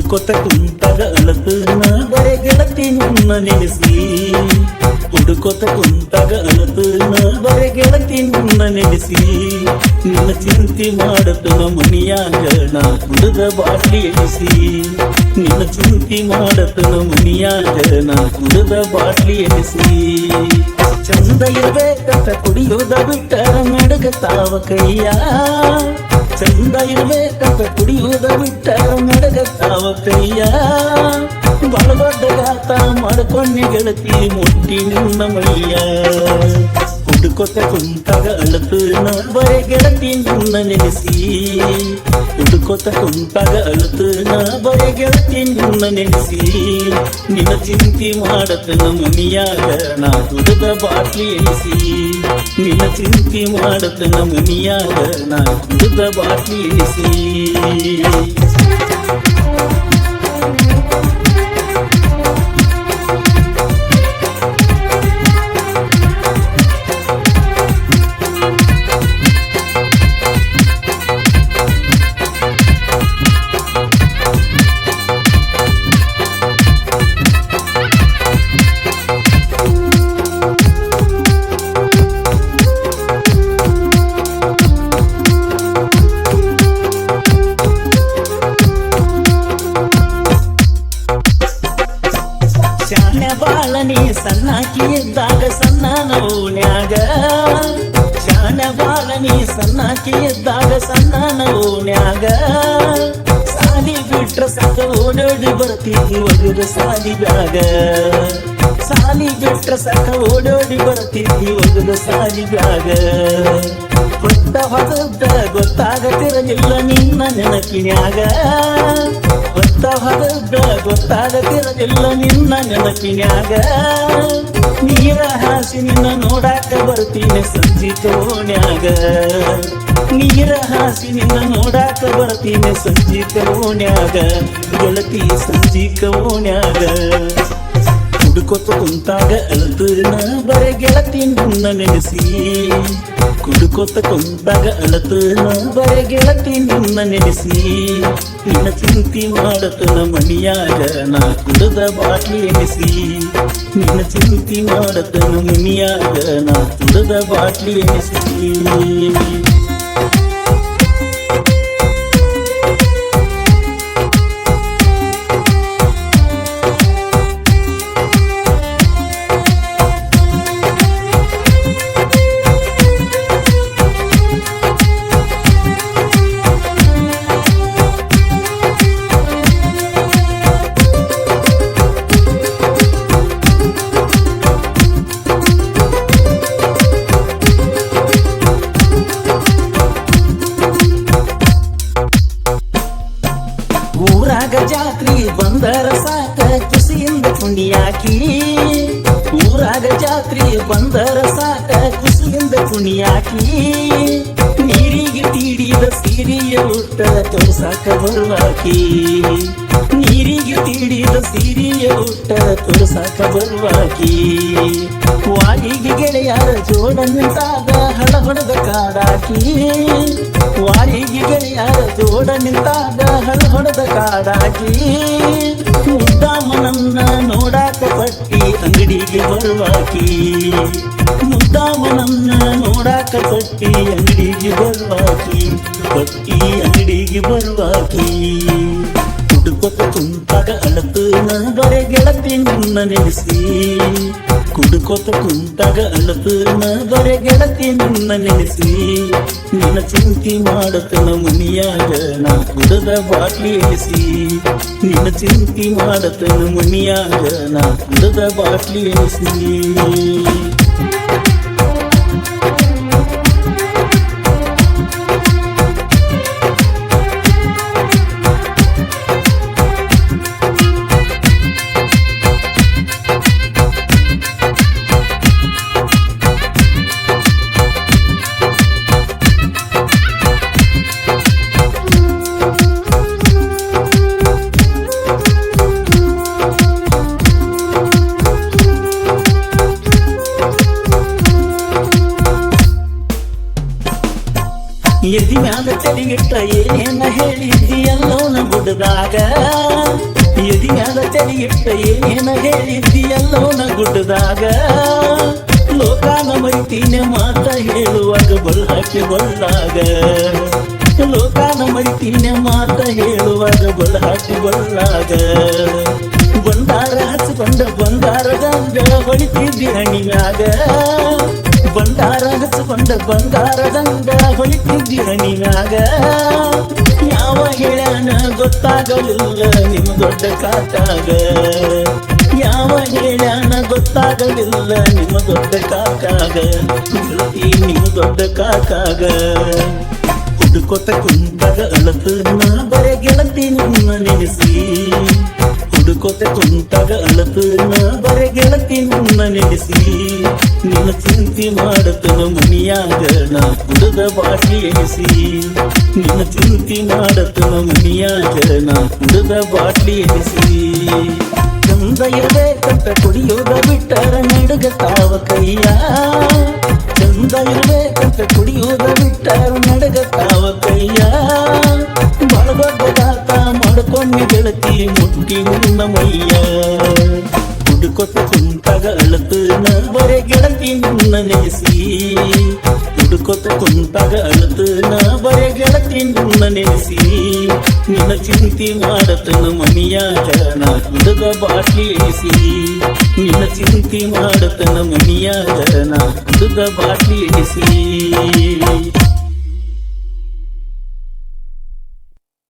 ಹುಡುಕೊತ ಕುಂತಾಗ ಅಳತನ ಬರೆ ಗೆಳತಿ ನಿನ್ನ ನೆನೆಸಿ ಹುಡುಕೊತ ಕುಂತಾಗ ಅಳತನ ಬರೆ ಗೆಳತಿ ನಿನ್ನ ನೆನೆಸಿ ನಿನ್ನ ಚಿಂತೆ ಮಾಡತನ ಮನಿಯಾಗ ನಾ ಕುಡಿದ ಬಾಟ್ಲಿ ಎಣಿಸಿ ನಿನ್ನ ಚಿಂತೆ ಮಾಡತನ ಮನಿಯಾಗ ನಾ ಕುಡಿದ ಬಾಟ್ಲಿ ಎಣಿಸಿ ಚಂದ ಇರ್ಬೇಕಂತ ಕುಡಿಯೋದ ಬಿಟ್ಟರ ನಡಗತಾವ ಕೈಯ ಚಂದ ಇರ್ಬೇಕಂತ ಕುಡಿಯೋದ ಬಿಟ್ಟರ ನಡಗತಾವ ಕೈಯ ಬಹಳ ದೊಡ್ಡ ಗಾತ ಮಾಡ್ಕೊಂಡೆ ಗೆಳತಿ ಮುಟ್ಟಿ ನಿನ್ನ ಮೈಯ ಹುಡುಕೊತ ಕುಂತಾಗ ಅಳತನ ಬರೆ ಗೆಳತಿ ನಿನ್ನ ನೆನೆಸಿ ಹುಡುಕೊತ ಕುಂತಾಗ ಅಳತನ ಬರೆ ಗೆಳತಿ ನಿನ್ನ ನೆನೆಸಿ ನಿನ್ನ ಚಿಂತೆ ಮಾಡತನ ಮನಿಯಾಗ ನಾ ಕುಡಿದ ಬಾಟ್ಲಿ ಎಣಿಸಿ ನಿನ್ನ ಚಿಂತೆ ಮಾಡತನ ಮನಿಯಾಗ ನಾ ಕುಡಿದ ಬಾಟ್ಲಿ ಎಣಿಸಿ ಬಾಳನಿ ಸಣ್ಣಾಕಿ ಇದ್ದಾಗ ಸಣ್ಣ ನೋನ್ಯಾಗ ಶಾನ ಬಾಳನಿ ಸಣ್ಣಾಕಿ ಇದ್ದಾಗ ಸಣ್ಣ ನೋನ್ಯಾಗ ಸಾಲಿ ಬಿಟ್ರ ಸಾಕ ಓಡೋಡಿ ಬರ್ತಿದ್ವಿ ಒಗದ ಸಾಲಿ ಬ್ಯಾಗ ಸಾಲಿ ಬಿಟ್ರ ಸಾಕ ಓಡೋಡಿ ಬರ್ತಿದ್ವಿ ಒಗದ ಸಾಲಿ ಬ್ಯಾಗ ಹೊತ್ತ ಹೊಸದ ಗೊತ್ತಾಗತಿರಲಿಲ್ಲ ನಿನ್ನ ನೆನಪಿನ್ಯಾಗ ಹೊತ್ತ ಹೊಸದ ಗೊತ್ತಾಗತಿರಲಿಲ್ಲ ನಿನ್ನ ನೆನಪಿನ್ಯಾಗ ನೀರ ಹಾಸಿ ನಿನ್ನ ನೋಡಾಕ ಬರ್ತೀನಿ ಸಂಜೀಕ ಓಣ್ಯಾಗ ನೀರ ಹಾಸಿ ನಿನ್ನ ನೋಡಾಕ ಬರ್ತೀನಿ ಸಂಜೀಕ ಓಣ್ಯಾಗ ಗೆಳತಿ ಸಂಜೀಕ ಓಣ್ಯಾಗ ಹುಡುಕೊತ ಕುಂತಾಗ ಅಳತನ ಬರೆ ಗೆಳತಿ ನಿನ್ನ ನೆನೆಸಿ ಹುಡುಕೊತ ಕುಂತಾಗ ಅಳತನ ಬರೆ ಗೆಳತಿ ನಿನ್ನ ನೆನೆಸಿ ನಿನ್ನ ಚಿಂತೆ ಮಾಡತನ ಮನಿಯಾಗ ನಾ ಕುಡಿದ ಬಾಟ್ಲಿ ಎಣಿಸಿ ನಿನ್ನ ಚಿಂತೆ ಮಾಡತನ ಮನಿಯಾಗ ನಾ ಕುಡಿದ ಬಾಟ್ಲಿ ಎಣಿಸಿ ಊರಾಗ ಜಾತ್ರಿ ಬಂದರ ಸಾಕ ಖುಷಿಯಿಂದ ಕುಣಿಯಾಕಿ ಊರಾಗ ಜಾತ್ರಿ ಬಂದರ ಸಾಕ ಖುಷಿಯಿಂದ ಕುಣಿಯಾಕಿ ನೀರಿಗೆ ತೀಡಿದ ಸೀರೆಯ ಉಟ್ಟ ತೋರ್ಸಾಕ ಬರುವಾಕಿ ನೀರಿಗೆ ತೀಡಿದ ಸೀರೆಯ ಉಟ್ಟ ತೋರ್ಸಾಕ ಬರುವಾಕಿ ವಾರಿಗೆ ಗೆಳೆಯರ ಜೋಡ ನಿಂತಾಗ ಹಳ ಹೊಡೆದ ಕಾಡಾಕಿ ವಾರಿಗೆ ಗೆಳೆಯರ ಜೋಡ ನಿಂತಾಗ ಹಳ ಹೊಡೆದ ಕಾಡಾಕಿ ಮುದ್ದಾಮನನ್ನ ನೋಡಾಕ ಪಟ್ಟಿ ಅಂಗಡಿಗೆ ಬರುವಾಕಿ ಮುದ್ದಾಮನನ್ನ ನೋಡಾಕ ಪಟ್ಟಿ ಅಂಗಡಿಗೆ ಬರುವಾಕಿ ಪಟ್ಟಿ ಅಂಗಡಿಗೆ ಬರುವಾಕಿ ಹುಡುಕೊತ ಕುಂತಾಗ ಅಳತನ ಬರೆ ಗೆಳತಿ ನಿನ್ನ ನೆನೆಸಿ ಹುಡುಕೊತ ಕುಂತಾಗ ಅಳತನ ಬರೆ ಗೆಳತಿ ನಿನ್ನ ನೆನೆಸಿ ನಿನ್ನ ಚಿಂತೆ ಮಾಡತನ ಮನಿಯಾಗ ನಾ ಕುಡಿದ ಬಾಟ್ಲಿ ಎಣಿಸಿ ನಿನ್ನ ಚಿಂತೆ ಮಾಡತನ ಮನಿಯಾಗ ನಾ ಕುಡಿದ ಬಾಟ್ಲಿ ಎಣಿಸಿ ಎದಿ ಮ್ಯಾಲ ತಲೆಗಿಟ್ಟ ಏನೇನ ಹೇಳಿದ್ದಿ ಎಲ್ಲವನ್ನ ಗುಡ್ದಾಗ ಎದಿಯಾದ ತಲೆ ಇಟ್ಟ ಏನೇನ ಹೇಳಿದ್ದೀಯಲ್ಲೋನ ಗುಡ್ಡದಾಗ ಲೋಕಾನ ಮರಿತೀನೆ ಮಾತ ಹೇಳುವಾಗ ಬಲ್ ಹಾಕಿ ಬಲ್ಲಾಗ ಲೋಕಾನ ಮರಿತೀನೆ ಮಾತ ಹೇಳುವಾಗ ಬಲ್ ಹಾಕಿ ಬಲ್ಲಾಗ ಬಂಡಾರ ಹಚ್ಕೊಂಡ ಬಂಗಾರದಂಗ ಹೊಳಿತಿದ್ದಿ ಹಣಿಮ್ಯಾಗ ಬಂಡಾರ ಹಚ್ಕೊಂಡ ಬಂಗಾರದಂಗ ಹೊಳಿತಿದ್ದಿ ಹಣಿಮ್ಯಾಗ ಯಾವ ಹೇಳ್ಯಾನ ಗೊತ್ತಾಗಲಿಲ್ಲ ನಿಮ್ ದೊಡ್ಡ ಕಾಕಾಗ ಯಾವ ಹೇಳ್ಯಾನ ಗೊತ್ತಾಗಲಿಲ್ಲ ನಿಮ್ಮ ದೊಡ್ಡ ಕಾಕಾಗ ಗೆಳತಿ ನಿಮ್ಮ ದೊಡ್ಡ ಕಾಕಾಗ ಹುಡುಕೊತ ಕುಂತಾಗ ಅಳತು ನಾ ಬರೆ ಗೆಳತಿ ನಿನ್ನ ನೆನೆಸಿ ಹುಡುಕೊತ ಕುಂತಾಗ ಅಳತು ನಾ ಬರೆ ಗೆಳತಿ ನಿನ್ನ ನೆನೆಸಿ ನಿನ್ನ ಚಿಂತೆ ಮಾಡತನ ಮನಿಯಾಗ ನಾ ಕುಡದ ಬಾಟಿ ಎನಿಸಿ ನಿನ್ನ ಚಿಂತೆ ಮಾಡತನ ಮನಿಯಾಗ ನಾ ಕುಡದ ಬಾಟ್ಲಿ ಎನಿಸಿ ಚಂದ ಇರಬೇಕಂತ ಕುಡಿಯೋದ ಬಿಟ್ಟರ ನಡಗತಾವ ಕೈಯ ಚಂದ ಇರಬೇಕಂತ ಕುಡಿಯೋದ ಬಿಟ್ಟರ ನಡಗತಾವ ಕೈಯ ಬಳಬಡ್ಡದಾತ ಮಾಡ್ಕೊಂಡಿ ಗೆಳತಿ ಮುಟ್ಟಿ ಮುನ್ನ ಮೈಯ ಹುಡುಕೊತ ಕುಂತಾಗ ಅಳತು ನಾ ಬರೆ ಗೆಳತಿ ನಿನ್ನ ನೆನೆಸಿ ಹುಡುಕೊತ ಕುಂತಾಗ ಅಳತು ನಾ ಬರೆ ಗೆಳತಿ ನಿನ್ನ ನೆನೆಸಿ ನಿನ್ನ ಚಿಂತೆ ಮಾಡತನ ಮನಿಯಾಗ ನಾ ಕುಡದ ಬಾಟ್ಲಿ ಎನಿಸಿ ನಿನ್ನ ಚಿಂತೆ ಮಾಡತನ ಮನಿಯಾಗ ನಾ ಕುಡದ ಬಾಟ್ಲಿ ಎನಿಸಿ